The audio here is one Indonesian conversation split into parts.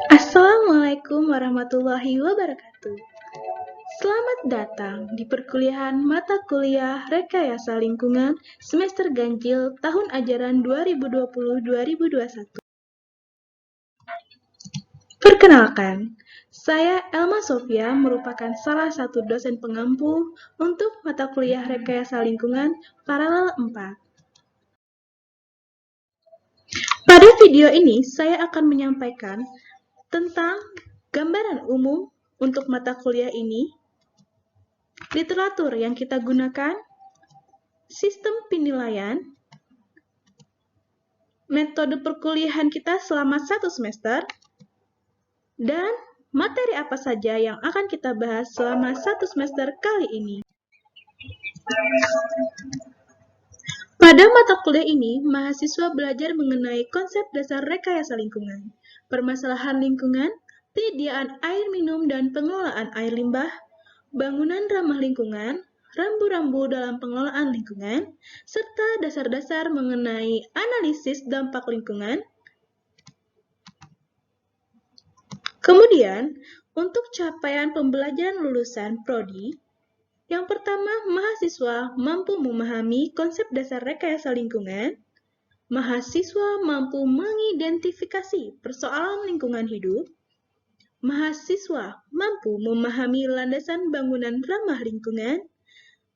Assalamualaikum warahmatullahi wabarakatuh. Selamat datang di perkuliahan mata kuliah Rekayasa Lingkungan semester ganjil tahun ajaran 2020-2021. Perkenalkan, saya Elma Sofia merupakan salah satu dosen pengampu untuk mata kuliah Rekayasa Lingkungan Paralel 4. Pada video ini, saya akan menyampaikan tentang gambaran umum untuk mata kuliah ini, literatur yang kita gunakan, sistem penilaian, metode perkuliahan kita selama 1 semester, dan materi apa saja yang akan kita bahas selama 1 semester kali ini. Pada mata kuliah ini, mahasiswa belajar mengenai konsep dasar rekayasa lingkungan, permasalahan lingkungan, penyediaan air minum dan pengelolaan air limbah, bangunan ramah lingkungan, rambu-rambu dalam pengelolaan lingkungan, serta dasar-dasar mengenai analisis dampak lingkungan. Kemudian, untuk capaian pembelajaran lulusan prodi, yang pertama, mahasiswa mampu memahami konsep dasar rekayasa lingkungan, mahasiswa mampu mengidentifikasi persoalan lingkungan hidup, mahasiswa mampu memahami landasan bangunan ramah lingkungan,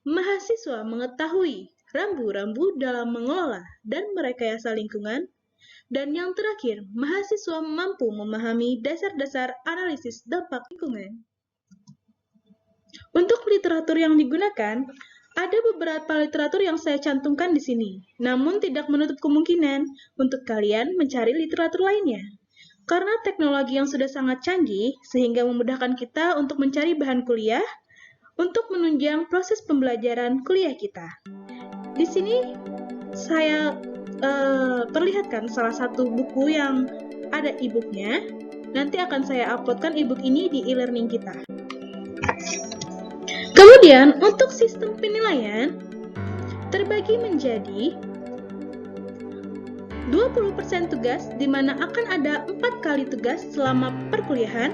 mahasiswa mengetahui rambu-rambu dalam mengelola dan merekayasa lingkungan, dan yang terakhir, mahasiswa mampu memahami dasar-dasar analisis dampak lingkungan. Untuk literatur yang digunakan, ada beberapa literatur yang saya cantumkan di sini, namun tidak menutup kemungkinan untuk kalian mencari literatur lainnya. Karena teknologi yang sudah sangat canggih, sehingga memudahkan kita untuk mencari bahan kuliah untuk menunjang proses pembelajaran kuliah kita. Di sini saya perlihatkan salah satu buku yang ada e-booknya. Nanti akan saya uploadkan e-book ini di e-learning kita. Kemudian, untuk sistem penilaian terbagi menjadi 20% tugas, di mana akan ada 4 kali tugas selama perkuliahan,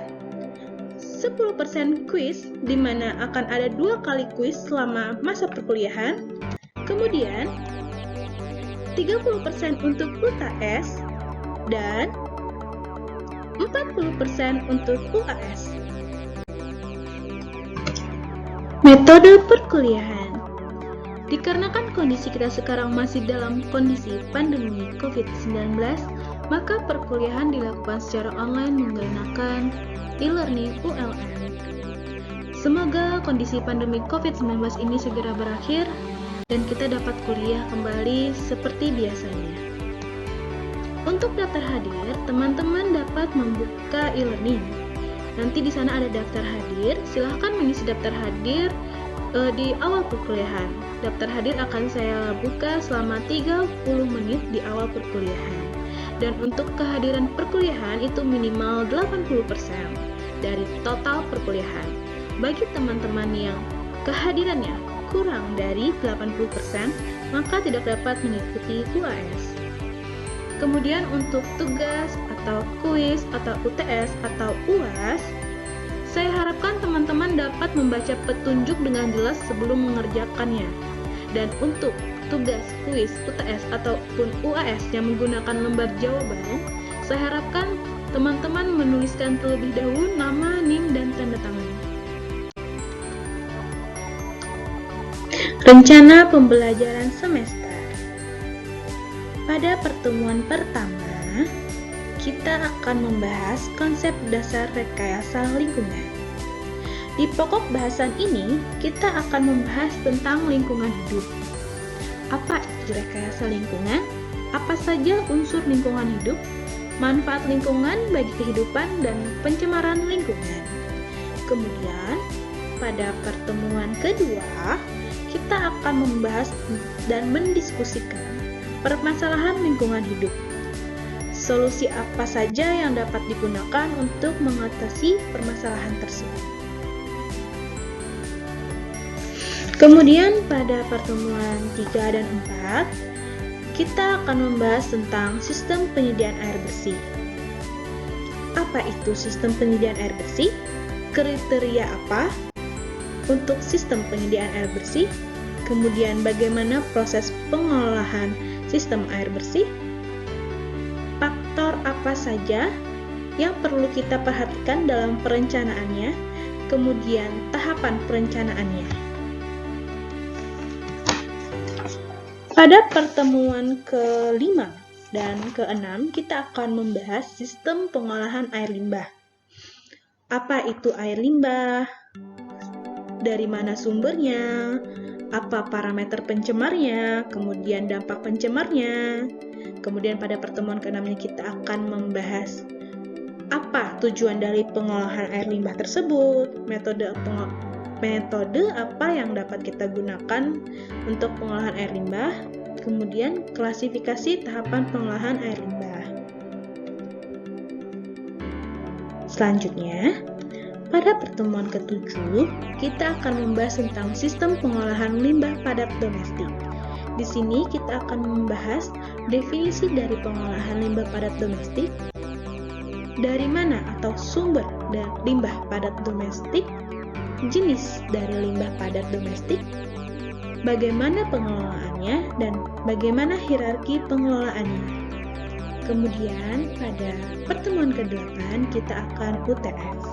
10% kuis, di mana akan ada 2 kali kuis selama masa perkuliahan, kemudian 30% untuk UTS, dan 40% untuk UAS. Metode perkuliahan. Dikarenakan kondisi kita sekarang masih dalam kondisi pandemi COVID-19, maka perkuliahan dilakukan secara online menggunakan e-learning ULM. Semoga kondisi pandemi COVID-19 ini segera berakhir dan kita dapat kuliah kembali seperti biasanya. Untuk daftar hadir, teman-teman dapat membuka e-learning. Nanti di sana ada daftar hadir, silahkan mengisi daftar hadir di awal perkuliahan. Daftar hadir akan saya buka selama 30 menit di awal perkuliahan. Dan untuk kehadiran perkuliahan itu minimal 80% dari total perkuliahan. Bagi teman-teman yang kehadirannya kurang dari 80%, maka tidak dapat mengikuti UAS. Kemudian untuk tugas atau kuis atau UTS atau UAS, saya harapkan teman-teman dapat membaca petunjuk dengan jelas sebelum mengerjakannya. Dan untuk tugas, kuis, UTS ataupun UAS yang menggunakan lembar jawaban, saya harapkan teman-teman menuliskan terlebih dahulu nama, NIM, dan tanda tangan. Rencana pembelajaran semester. Pada pertemuan pertama, kita akan membahas konsep dasar rekayasa lingkungan. Di pokok bahasan ini, kita akan membahas tentang lingkungan hidup. Apa itu rekayasa lingkungan? Apa saja unsur lingkungan hidup? Manfaat lingkungan bagi kehidupan dan pencemaran lingkungan. Kemudian, pada pertemuan kedua, kita akan membahas dan mendiskusikan permasalahan lingkungan hidup. Solusi apa saja yang dapat digunakan untuk mengatasi permasalahan tersebut. Kemudian pada pertemuan 3 dan 4, kita akan membahas tentang sistem penyediaan air bersih. Apa itu sistem penyediaan air bersih? Kriteria apa untuk sistem penyediaan air bersih? Kemudian bagaimana proses pengolahan sistem air bersih? Faktor apa saja yang perlu kita perhatikan dalam perencanaannya? Kemudian tahapan perencanaannya. Pada pertemuan ke-5 dan ke-6 kita akan membahas sistem pengolahan air limbah. Apa itu air limbah? Dari mana sumbernya? Apa parameter pencemarnya? Kemudian dampak pencemarnya. Kemudian pada pertemuan ke-6 kita akan membahas apa tujuan dari pengolahan air limbah tersebut, metode apa yang dapat kita gunakan untuk pengolahan air limbah, kemudian klasifikasi tahapan pengolahan air limbah. Selanjutnya, pada pertemuan ke-7, kita akan membahas tentang sistem pengolahan limbah padat domestik. Di sini kita akan membahas definisi dari pengolahan limbah padat domestik, dari mana atau sumber dan limbah padat domestik, jenis dari limbah padat domestik, bagaimana pengelolaannya, dan bagaimana hierarki pengelolaannya. Kemudian pada pertemuan ke-8 kita akan UTS.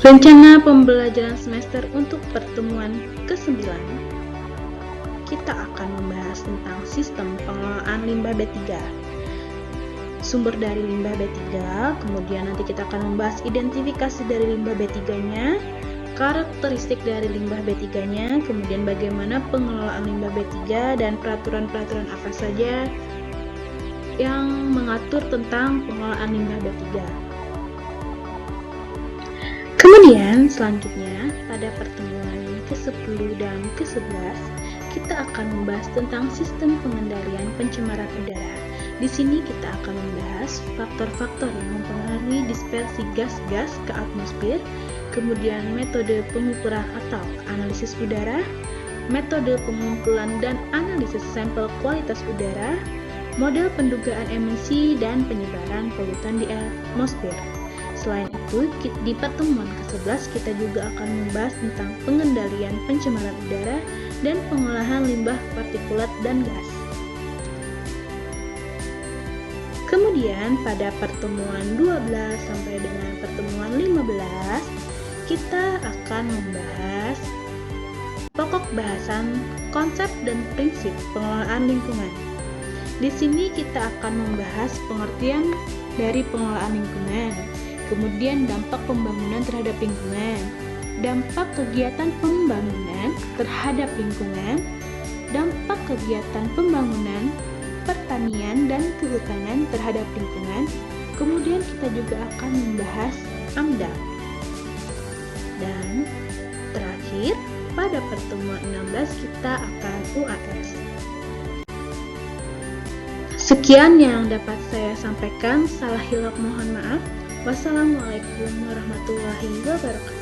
Rencana pembelajaran semester untuk pertemuan ke-9, kita akan membahas tentang sistem pengelolaan limbah B3. Sumber dari limbah B3, kemudian nanti kita akan membahas identifikasi dari limbah B3-nya, karakteristik dari limbah B3-nya, kemudian bagaimana pengelolaan limbah B3 dan peraturan-peraturan apa saja yang mengatur tentang pengelolaan limbah B3. Kemudian selanjutnya pada pertemuan ke-10 dan ke-11 kita akan membahas tentang sistem pengendalian pencemaran udara. Di sini kita akan membahas faktor-faktor yang mempengaruhi dispersi gas-gas ke atmosfer, kemudian metode pengukuran atau analisis udara, metode pengumpulan dan analisis sampel kualitas udara, model pendugaan emisi dan penyebaran polutan di atmosfer. Selain itu, di pertemuan ke-11 kita juga akan membahas tentang pengendalian pencemaran udara dan pengolahan limbah partikulat dan gas. Kemudian pada pertemuan 12 sampai dengan pertemuan 15 kita akan membahas pokok bahasan konsep dan prinsip pengelolaan lingkungan. Di sini kita akan membahas pengertian dari pengelolaan lingkungan, kemudian dampak pembangunan terhadap lingkungan, dampak kegiatan pembangunan terhadap lingkungan, dampak kegiatan pembangunan pertanian dan kehutanan terhadap lingkungan. Kemudian kita juga akan membahas AMDAL. Dan terakhir, pada pertemuan 16 kita akan UAS. Sekian yang dapat saya sampaikan, salah hilaf mohon maaf. Wassalamualaikum warahmatullahi wabarakatuh.